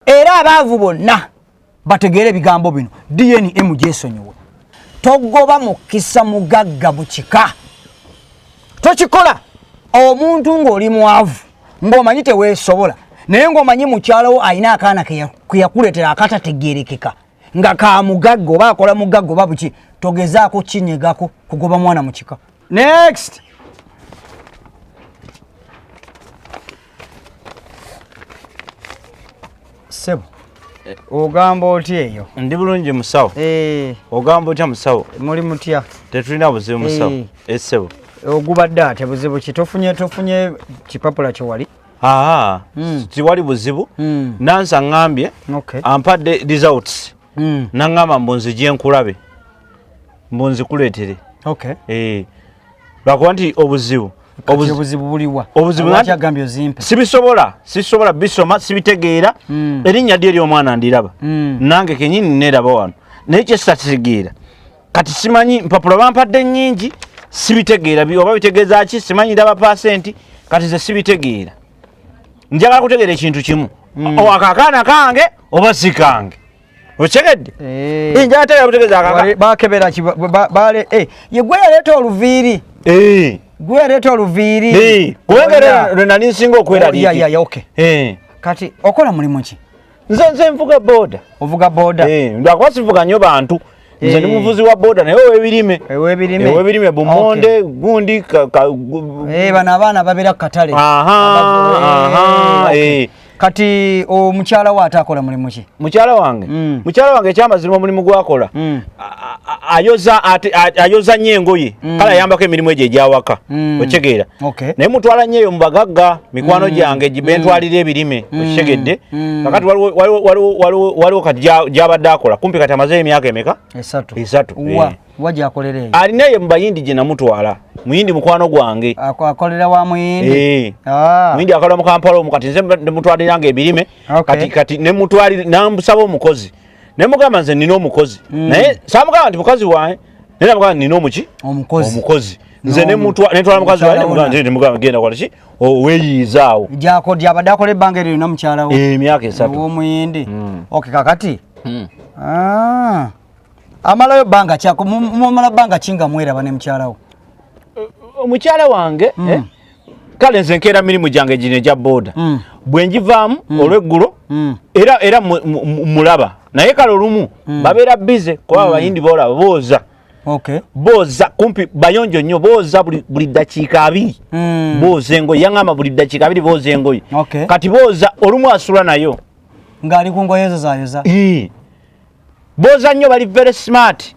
era abaavu bonna bategeere bigambo bino DNA mujesonyiwe togoba mukisa mugagga bukika tochikola omuntu ng'oli mwavu ng'omanyi teweesobola naye ng'omanyi mukyalawo alina akaana keyakuleetera akatategeerekeka nga ka mugagga oba akola mugagga oba buki togezaako kinyegako kugoba mwana mu kika. Next. Sebo ogamba otya eyo? Ndi bulungi musawo. Ogamba otya musawo? Muli mutya? Tetulina buzibu musawo. Sebo ogubadde ate buzibu ki? Tofunye kipapula kyo wali? Tiwali buzibu. Nansa ngambye ampadde results. Nangamba mbunzi gyenkulabe mbunzi kuleetere. Lwakuba nti obuzibu buliwa obuzibu agambye ozimpe sibisobola bisoma sibitegeera erinnya lye ly'omwana ndiraba nange kenyini neraba wano naye kyesitategeera kati simanyi mpapula bampadde nnyingi sibitegeera oba bitegeeza ki simanyi ndaba pasenti kati ze sibitegeera njagala kutegeera ekintu kimu akaakaana kange oba si kange okyegedde njagala tegeera kutegeeza akaakaana bakebera yegwe yaleeta oluviiri gwe leeta oluviiri kubengera lwe nali nsinga okweraliikira. Kati okola mulimu ki? Nze nvuga boda. Ovuga boda? Lwakuba sivuga nnyo bantu nze ndi muvuzi wa boda naye ow'ebirime bumonde gundi bano abaana babeera ku katale. Kati omukyala wo ate akola mulimu ki? Mukyala wange ekyamazirima omulimu gwakola ayoza nnyo engoye kale ayambako emirimu egyo egyawaka okitegeera naye mutwala nnyo eyo mu bagagga mikwano gyange bentwalira ebirime okitegedde kakati waliwo kati gyabadde akola kumpi kati amaze emyaka emeka? 3. Wa gyakolera eyo? Alina eyo mu bayindi gye namutwala muyindi mukwano gwange akolera wa muyindi? Muyindi akola mu Kampala omu kati nze nemutwaliranga ebirime kati namusaba omukozi nemugamba nze nina omukozi naye samugamba nti mukazi wange naye namugamba nina omukozi nze netwala mukazi wange nemugamba genda kola ki weeyiizaawo gyabadde akola ebbanga eryo namukyala wo emyaka 3 w'omuyindi. Kakati amalayo bbanga kyako mumala bbanga kinga mweraba ne mukyalawo? Omukyala wange kale nze nkeera mirimu gyange gino egya boda bwe njivaamu olw'eggulo era mulaba naye kale olumu babeera bize kuba abayindi boolaba booza kumpi bayonjo nnyo booza buli ddakiika 2 booza engoye yaŋŋamba buli ddakiika 2 booza engoye kati booza olumu asula nayo ng'ali ku ngoye ezo zayoza booza nnyo bali very smart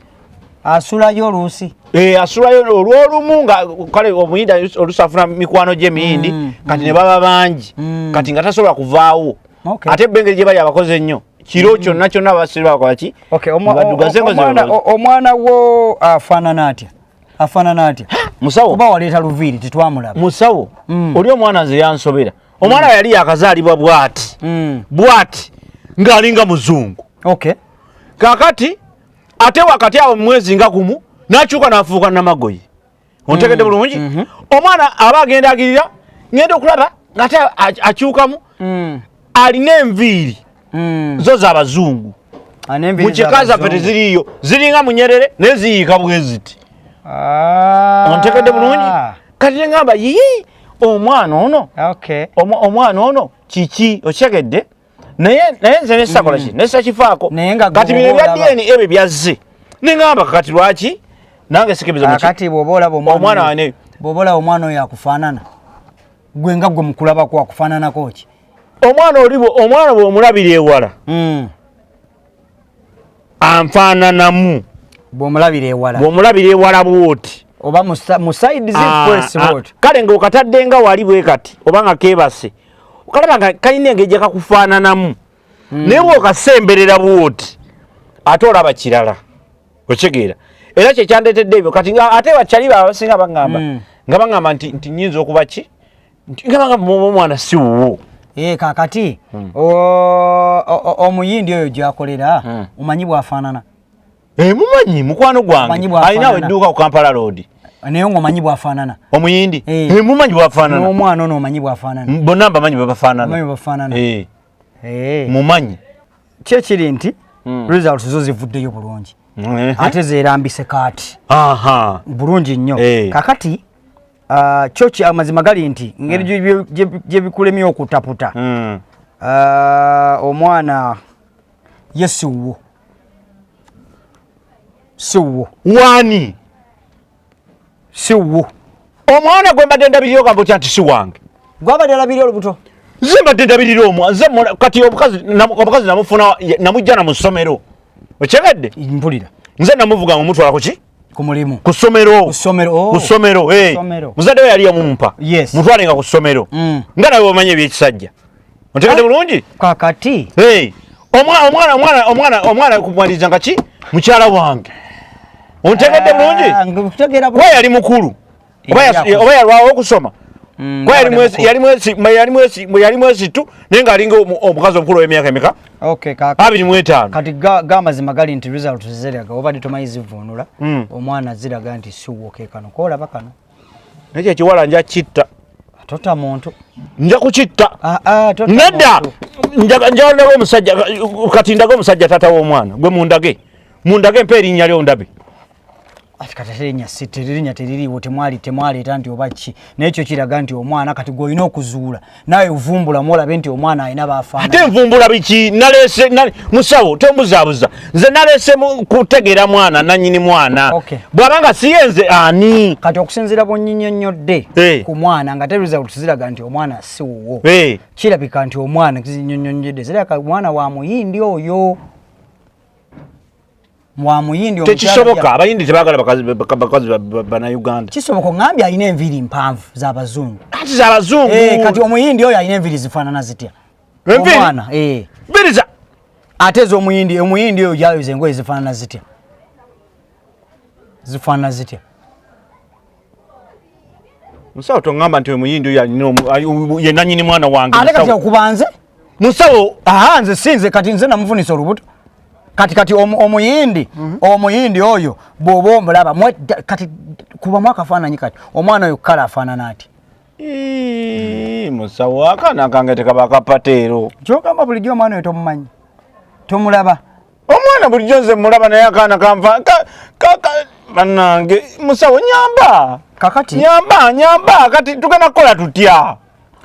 asulayo oluusi asulayo olw'olumu nga kale omuyindi olusafuna mikwano gy'emiyindi kati ne baba bangi kati nga tasobola kuvaawo ate bengeri gye bali abakozi ennyo kiro kyonna basiri bakola ki omwana wo afaanana atya musawo oba waleeta luviiri tetwamulaba musawo oli omwana nze yansobera omwana yali yakazaalibwa bwati ng'alinga muzungu kakati ate wakati awo mwezi nga gumu n'akyuka n'afuuka namagoye ontegedde bulungi omwana aba agenda agirira ngenda okulaba ng'ate akyukamu alina enviiri zo z'abazungu mu kika zaffe teziriiyo ziringa munyerere naye ziyiika bwe ziti ontegedde bulungi kati neŋŋamba omwana ono kiki okitegedde naye nze nesakola ki nesakifaako kati bino ebya DNA ebyo byazze neŋŋamba kati lwaki nange sikiriza kati omwana wane bw'oba olaba omwana oyo akufaanana gwe nga gwe mukulabako akufaananako ki? Omwana bw'omulabira ewala anfaananamu bw'omulabira ewala bw'oti oba mu side z'ekwesi bw'oti kale ng'okatadde nga wali bwe kati oba nga keebase okalaba nga kalina engeri gye kakufaananamu naye bw'okasemberera bw'oti ate olaba kirala okitegeera era kyekyandeetedde ebyo kati ate bakyali abasinga baŋŋamba nti nnyinza okuba ki nga bagamba omwana si wuwo kakati omuyindi oyo gyakolera omanyi bwafaanana? Mumanyi mukwano gwange alinawo edduuka ku Kampala Road naye ng'omanyi bwafaanana omuyindi mumanyi bwafaanana n'omwana ono omanyi bwafaanana bonna mbamanyi bwe bafaanana mumanyi kyekiri nti results zo zivuddeyo bulungi ate zeerambise kaati bulungi nnyo kakati kyo amazima gali nti ngeri gye bikulemye okutaputa omwana ye siwwo wani siwwo omwana gwe mbadde ndabirira ogamba otya nti si wange gwabadde alabirira olubuto nze mbadde ndabirira nze kati omukazi namufuna namujja na mu ssomero okyegedde mpulira nze namuvuga mumutwala kuki ku mulimu ku ssomero muzadde we yali yamumpa mutwalenga ku ssomero nga nawe omanyi ebyekisajja otegedde bulungi kakati omwana kumwaliza nga ki mukyala wange ontegedde bulungi kuba yali mukulu oba yalwawo okusoma yali mwesitu naye ngaalinga omukazi omukulu w'emyaka emeka 25 kati gamazima gali nti result ziraga obadde tomanyi zivunula omwana ziraga nti siwwo kekano koolaba kano nakyo ekiwala nja kitta tota muntu nja kukitta nedda njawalirawo omusajja kati ndage omusajja taata w'omwana gwe mundage mpa erinnya lyo ndabe terinya teririiwo temwaleeta nti oba ki nekyo kiraga nti omwana kati gwolina okuzuula nawe ovumbulamu olabe nti omwana alina bafaana ate nvumbula biki naleese musawo tomuzaabuza nze naleese kutegeera mwana nanyini mwana bw'abanga siyenze ani kati okusinziira bwonnyinyonnyodde ku mwana nga results ziraga nti omwana si wuwo kirabika nti omwana kizinyonnyonnyodde ziraga mwana wa muyindi oyo mwamuyindi tekisoboka abayindi tebagala bakazi bannayuganda kisoboka ngambye alina enviiri mpanvu z'abazungu ati z'abazungu kati omuyindi oyo alina enviiri zifaanana zitya omwana biriza ate ez'omuyindi oyo gyayoza engoye zifaanana zitya musawo tongamba nti omuyindi oyo ye nanyini mwana wange ate kati okubanze musawo nze sinze kati nze namufunisa olubuto kati omuyindi oyo bw'oba omulaba kati kubamu akafaananyi kati omwana oyo kala afaanana ati musawo akaana kange tekaba kapateero kyogamba bulijjo omwana oyo tomumanyi tomulaba omwana bulijjo nze mulaba naye akaana kanva bannange musawo nyamba kakati nyamba kati tugenda kukola tutya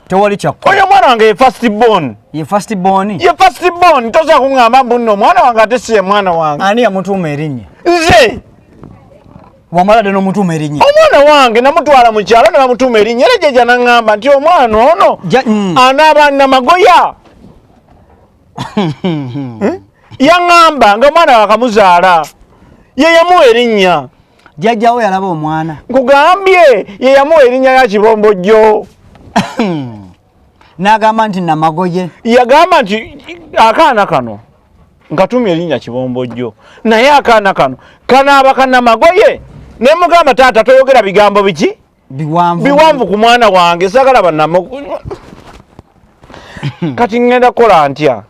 tewali kyakkola oyo omwana wange ye first born toza kuŋŋamba bunno omwana wange ate si ye mwana wange ani yamutuuma erinnya nze wamaladde n'omutuuma erinnya omwana wange namutwala mu kyalo ne bamutuuma erinnya era jeja naŋŋamba nti omwana ono anaaba namagoya yaŋŋamba nga omwana wakamuzaala ye yamuwa erinnya jjajjawo yalaba omwana nkugambye ye yamuwa erinnya ya kibombojjo n'agamba nti namagoye yagamba nti akaana kano nkatumya erinnya kibombojjo naye akaana kano kanaaba kanamagoye ne mugamba taata toyogera bigambo biki biwanvu ku mwana wange sagala bannamo kati ngenda kukola ntya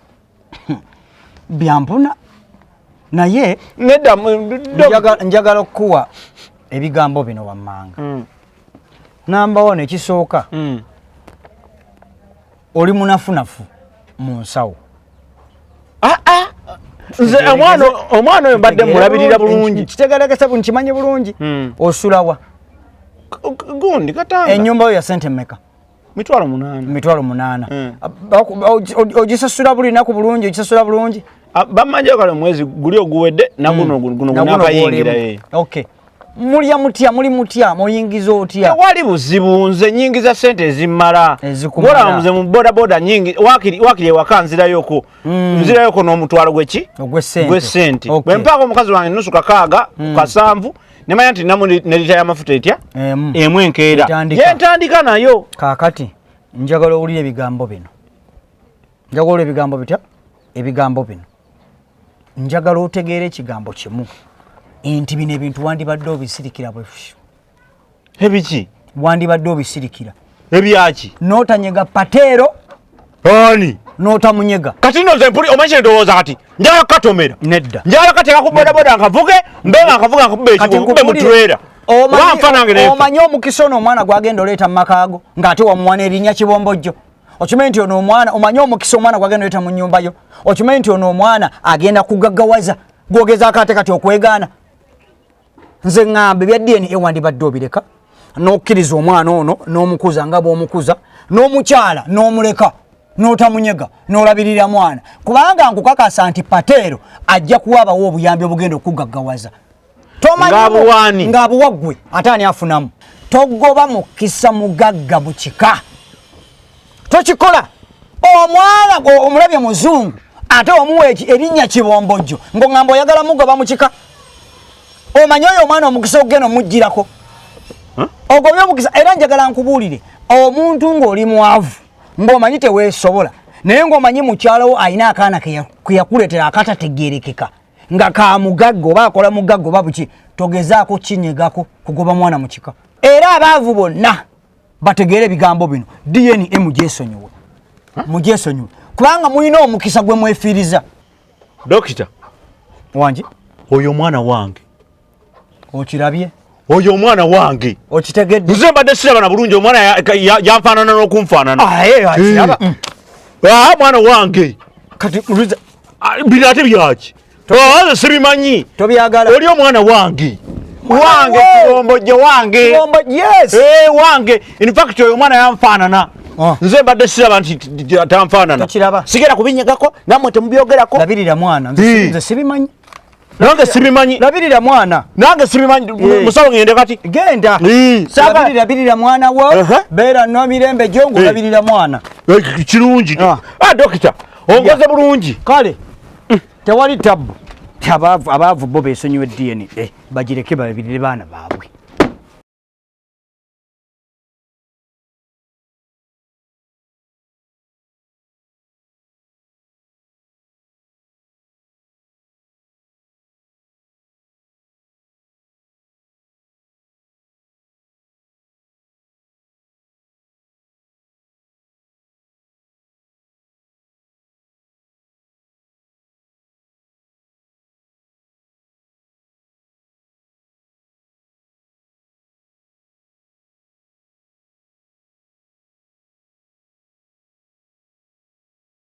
byampuna naye nedda njagala okukuwa ebigambo bino wammanga namba 1 ekisooka oli munafunafu mu nsawo nze omwana oyo mbadde mulabirira bulungi kitegeregesa nkimanyi bulungi osulawa gundi katanga ennyumba yo ya sente mmeka 8 ogisasula buli naku bulungi ogisasula bulungi bamanja kale mwezi guli oguwedde naguno gunakayingira muli mutya muyingiza otya wali buzibu nze nyingiza sente ezimala bora nze mu boda nyingi wakiri ewaka nzirayoko n'omutwalo gw'essente bwe mpaako omukazi wange nusu kakaaga kasanvu nemanya nti namu nerita y'amafuta etya emu enkeera yentandika nayo kaakati njagala owulira ebigambo bino ebigambo bino njagala otegeera ekigambo kimu nti bino ebintu wandibadde obisirikira bwefu ebiki wandibadde obisirikira ebyaki n'otanyega pateero ani n'otamunyega kati nnoze mpuli omanyi kyendowooza kati njala katomera nedda njala kateeka ku bodaboda nkavuge mbe nga nkavuga nkube ekikube mu trailer omanyi omukisa ono omwana gwagenda oleeta mu makaago ng'ate wamuwa n'erinnya kibombojjo okimanyi nti ono omwana omanyi omukisa omwana gwagenda oyita mu nnyumba yo okimanyi nti ono omwana agenda kugaggawaza gwogezaako ate kati okwegaana nze ŋŋamba ebya DNA wandibadde obireka n'okkiriza omwana ono n'omukuza nga bw'omukuza n'omukyala n'omuleka n'otamunyega n'olabirira mwana kubanga nkukakasa nti pateero ajja kuwaabawo obuyambi obugenda okugaggawaza tomanyi ng'abuwaggwe ate ani afunamu togoba mukisa mugagga mu kika tokikola omwana omulabye muzungu ate omuwa erinnya kibombojjo ng'oŋŋamba oyagala mugoba mu kika omanyi oyo omwana omukisa ogenda omugirako ogobye omukisa era njagala nkubuulire omuntu ng'oli mwavu ng'omanyi teweesobola naye ng'omanyi mukyalawo alina akaana keyakuleetera akatategeerekeka nga ka mugagga oba akola mugagga oba buki togezaako kinyegako kugoba mwana mu kika era abaavu bonna bategeere ebigambo bino DNA mugyesonyiwe kubanga mulina omukisa gwe mwefiiriza dokita wangi oyo omwana wange okirabye oyo omwana wange okitegedde nze mbadde sirabana bulungi omwana yanfaanana n'okunfaanana mwana wange kati bino ate byaki oze sibimanyi tobyagala oli omwana wange kibombojje wange wange infact oyo omwana yanfaanana nze mbadde siraba nti tanfaanana sigera kubinyegako nammwe temubyogerako labirira mwana nze sibimanyi nange sibimanyi labirira mwana nange sibimanyi musawo ngende kati genda labirira mwana wo beera no mirembe jongo labirira mwana kirungi dokita ongoze bulungi kale tewali tabu abaavu bo besonyiwe DNA bagireke babirire baana baabwe